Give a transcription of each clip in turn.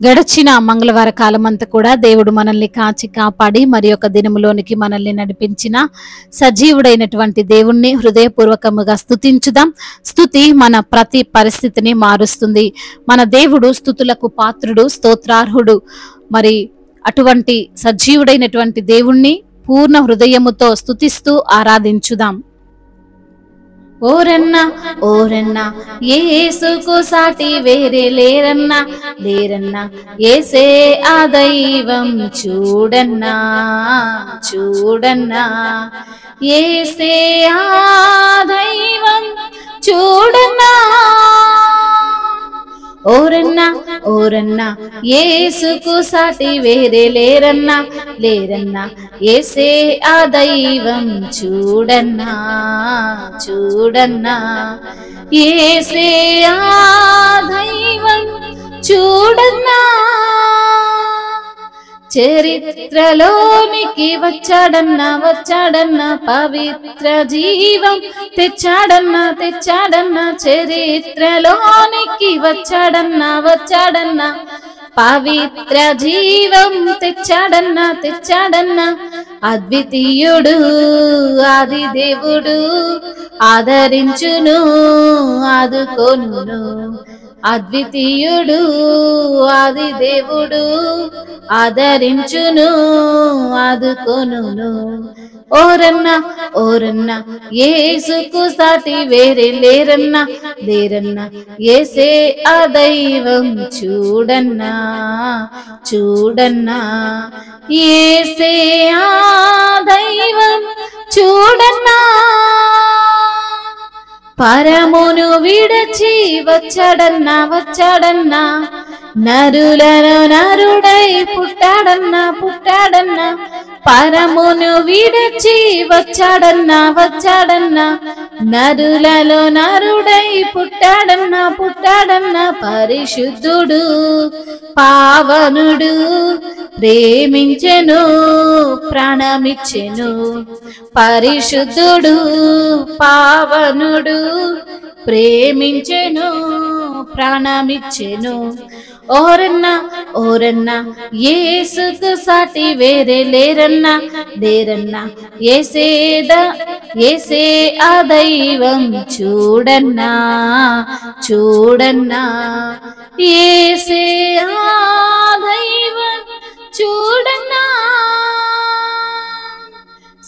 గడిచిన మంగళవార కాలమంతా కూడా దేవుడు మనల్ని కాచి కాపాడి మరి ఒక దినములోనికి మనల్ని నడిపించిన సజీవుడైనటువంటి దేవుణ్ణి హృదయపూర్వకముగా స్తుతించుదాం. స్తుతి మన ప్రతి పరిస్థితిని మారుస్తుంది. మన దేవుడు స్తుతులకు పాత్రుడు, స్తోత్రార్హుడు. మరి అటువంటి సజీవుడైనటువంటి దేవుణ్ణి పూర్ణ హృదయముతో స్తుతిస్తూ ఆరాధించుదాం. ఓరన్నా ఓరన్నా యేసుకు సాటి వేరే లేరన్నా, లేరన్నా యేసే ఆ దైవం చూడన్నా, చూడన్నా యేసే ఆ దైవం చూడన్నా. ఓరన్నా ఓరన్నా యేసుకు సాటి వేరే లేరన్నా, లేరన్నా యేసే ఆ దైవం చూడన్నా, చూడన్నా యేసే ఆ దైవం చూడన్నా. చరిత్రలోనికి వచ్చాడన్నా, వచ్చాడన్నా పవిత్ర జీవం తెచ్చాడన్నా, తెచ్చాడన్నా చరిత్రలోనికి వచ్చాడన్నా, వచ్చాడన్నా పవిత్ర జీవం తెచ్చాడన్నా, తెచ్చాడన్నా. అద్వితీయుడు ఆది దేవుడు ఆదరించును, ఆదుకొనును. అద్వితీయుడు ఆది దేవుడు ఆదరించును, ఆదుకొనును. ఓరన్నా ఓరన్నా యేసుకు సాటి వేరే లేరన్నా, లేరన్నా యేసే ఆ దైవం చూడన్నా, చూడన్నా యేసే ఆ దైవం చూడన్నా. పరమును విడచి వచ్చాడన్నా, వచ్చాడన్నా నరులను నరుడై పుట్టాడన్నా, పుట్టాడన్నా. పరమును విడచి వచ్చాడన్నా, వచ్చాడన్నా నరులలో నరుడై పుట్టాడన్నా, పుట్టాడన్నా. పరిశుద్ధుడు పావనుడు ప్రేమించెను, ప్రాణమిచ్చెను. పరిశుద్ధుడు పావనుడు ప్రేమించెను, ప్రాణమిచ్చెను. ఓరన్నా ఓరన్నా యేసుకు సాటి వేరే లేరన్నా, లేరన్నా యేసే ఆ దైవం చూడన్నా, చూడన్నా యేసే ఆ దైవం చూడన్నా.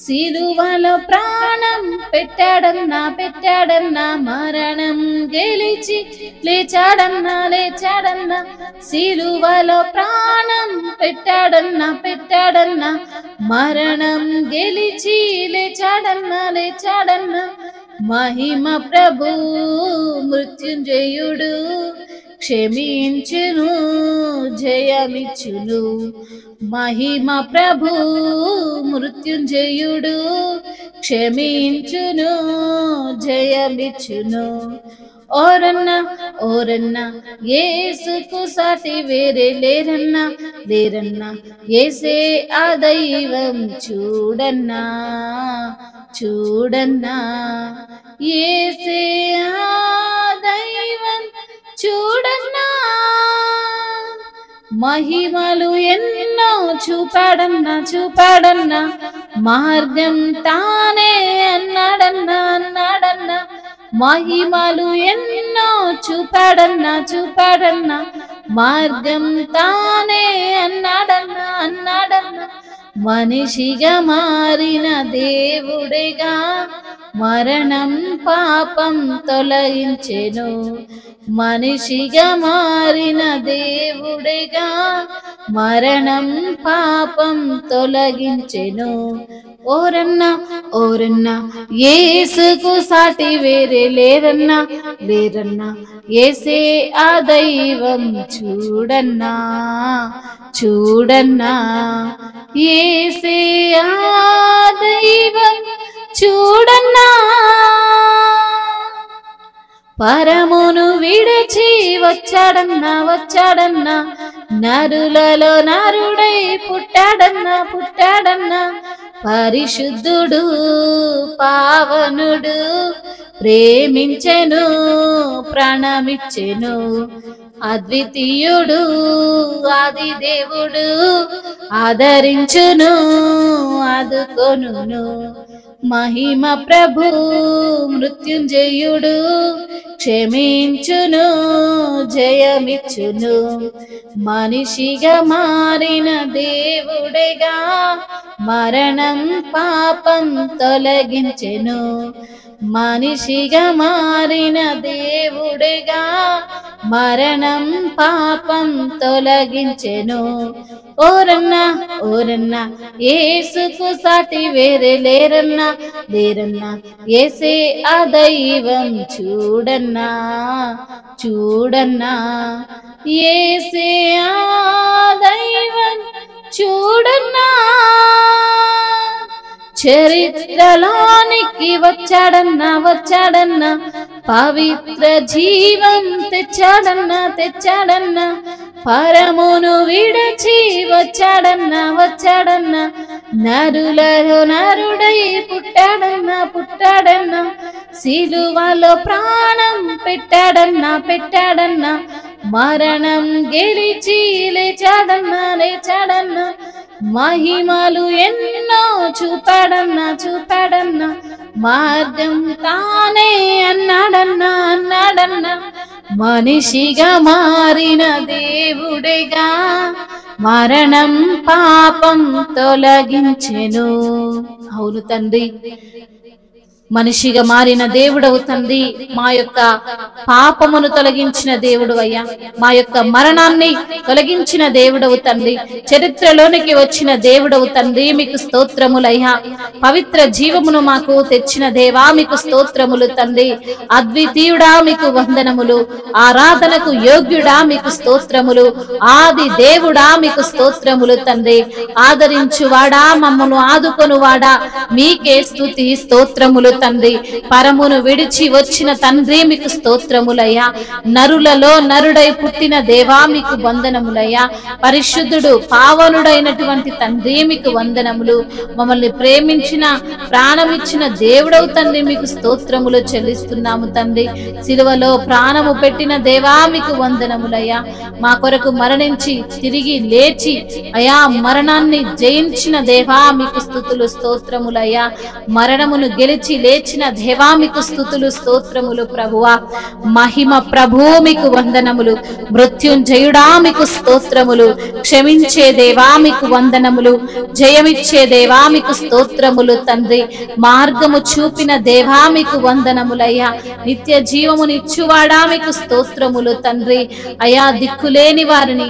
సిలువలో ప్రాణం పెట్టాడన్నా, పెట్టాడన్నా మరణం గెలిచి లేచాడన్నా, లేచాడన్నా. సిలువలో ప్రాణం పెట్టాడన్నా, పెట్టాడన్నా మరణం గెలిచి లేచాడన్నా, లేచాడన్నా. మహిమ ప్రభు మృత్యుంజయుడు క్షమించును, జయమిచ్చును. మహిమ ప్రభు మృత్యుంజయుడు క్షమించును, జయమిచ్చును. ఓరన్నా ఓరన్నా యేసుకు సాటి వేరే లేరన్నా, లేరన్నా యేసే ఆ దైవం చూడన్నా, చూడన్నా యేసే ఆ దైవం చూడన్నా. మహిమలు ఎన్నో చూపాడన్నా, చూపాడన్నా మార్గం తానే అన్నాడన్నా, అన్నాడన్నా. మహిమలు ఎన్నో చూపాడన్నా, చూపాడన్నా మార్గం తానే అన్నాడన్నా, అన్నాడన్నా. మనిషిగా మారిన దేవుడిగా మరణం పాపం తొలగించెను. మనిషిగా మారిన దేవుడిగా మరణం పాపం తొలగించెను. ఓరన్నా ఓరన్నా యేసుకు సాటి వేరే లేరన్నా, లేరన్నా యేసే ఆ దైవం చూడన్నా, చూడన్నా యేసే ఆ దైవం చూడన్నా. పరమును విడచి వచ్చాడన్నా, వచ్చాడన్నా నరులలో నరుడై పుట్టాడన్నా, పుట్టాడన్నా. పరిశుద్ధుడు పావనుడు ప్రేమించెను ప్రాణమిచ్చెను అద్వితీయుడు ఆది దేవుడు ఆదరించును ఆదుకొనును మహిమ ప్రభు మృత్యుంజయుడు క్షమించును జయమిచ్చును మనిషిగా మారిన దేవుడేగా మరణం పాపం తొలగించెను మనిషిగా మారిన దేవుడేగా మరణం పాపం తొలగించెను ఓరన్నా ఓరన్నా యేసుకు సాటి వేరే లేరన్నా లేరన్నా యేసే ఆ దైవం చూడన్నా చూడన్నా యేసే ఆ దైవం చూడన్నా చరిత్రలోనికి వచ్చాడన్నా వచ్చాడన్నా పవిత్ర జీవం తెచ్చాడన్నా తెచ్చాడన్నా పరమును విడచి వచ్చాడన్నా వచ్చాడన్నా నరులలో నరుడై పుట్టాడన్నా పుట్టాడన్నా సిలువలో ప్రాణం పెట్టాడన్నా పెట్టాడన్నా మరణం గెలిచి లేచాడన్నా లేచాడన్నా మహిమలు ఎన్నో చూపాడన్నా చూపాడన్నా మార్గం తానే అన్నాడన్నా అన్నాడన్నా మనిషిగా మారిన దేవుడేగా మరణం పాపం తొలగించెను అవును తండ్రి మనిషిగా మారిన దేవుడవు తండ్రి మా యొక్క పాపమును తొలగించిన దేవుడు అయ్యా మా యొక్క మరణాన్ని తొలగించిన దేవుడవు తండ్రి చరిత్రలోనికి వచ్చిన దేవుడవు తండ్రి మీకు స్తోత్రములయ్యా పవిత్ర జీవమును మాకు తెచ్చిన దేవా మీకు స్తోత్రములు తండ్రి అద్వితీయుడా మీకు వందనములు ఆరాధనకు యోగ్యుడా మీకు స్తోత్రములు ఆది దేవుడా మీకు స్తోత్రములు తండ్రి ఆదరించువాడా మమ్మను ఆదుకొనువాడా మీకే స్తుతి స్తోత్రములు తండ్రి పరమును విడిచి వచ్చిన తండ్రి మీకు స్తోత్రములయ్యా నరులలో నరుడై పుట్టిన దేవా మీకు వందనములయ్యా పరిశుద్ధుడు పావనుడైనటువంటి తండ్రి మీకు వందనములు మమ్మల్ని ప్రేమించిన ప్రాణమిచ్చిన దేవుడవు తండ్రి మీకు స్తోత్రములు చెల్లిస్తున్నాము తండ్రి సిలువలో ప్రాణము పెట్టిన దేవా మీకు వందనములయ్యా మా కొరకు మరణించి తిరిగి లేచి అయా మరణాన్ని జయించిన దేవా మీకు స్తుతులు స్తోత్రములయ్యా మరణమును గెలిచి లేచిన దేవా మీకు స్తుతులు స్తోత్రములు ప్రభువా మహిమ ప్రభు మీకు వందనములు మృత్యుంజయుడా మీకు స్తోత్రములు క్షమించే దేవా మీకు వందనములు జయమిచ్చే దేవా మీకు స్తోత్రములు తండ్రి మార్గము చూపిన దేవా మీకు వందనములయ్యా నిత్య జీవమునిచ్చువాడా మీకు స్తోత్రములు తండ్రి అయా దిక్కులేని వారిని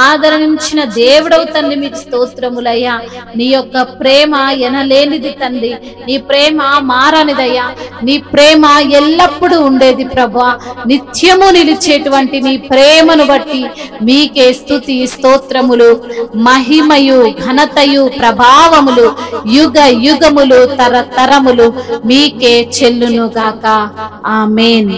ఆదరించిన దేవుడవు తండ్రి మీకు స్తోత్రములయ్యా నీ యొక్క ప్రేమ ఎనలేనిది తండ్రి నీ ప్రేమ మారనిదయ్యా నీ ప్రేమ ఎల్లప్పుడూ ఉండేది ప్రభువా నిత్యము నిలిచేటువంటి నీ ప్రేమను బట్టి మీకే స్తుతి స్తోత్రములు మహిమయు ఘనతయు ప్రభావములు యుగ యుగములు తరతరములు మీకే చెల్లును గాక ఆమేన్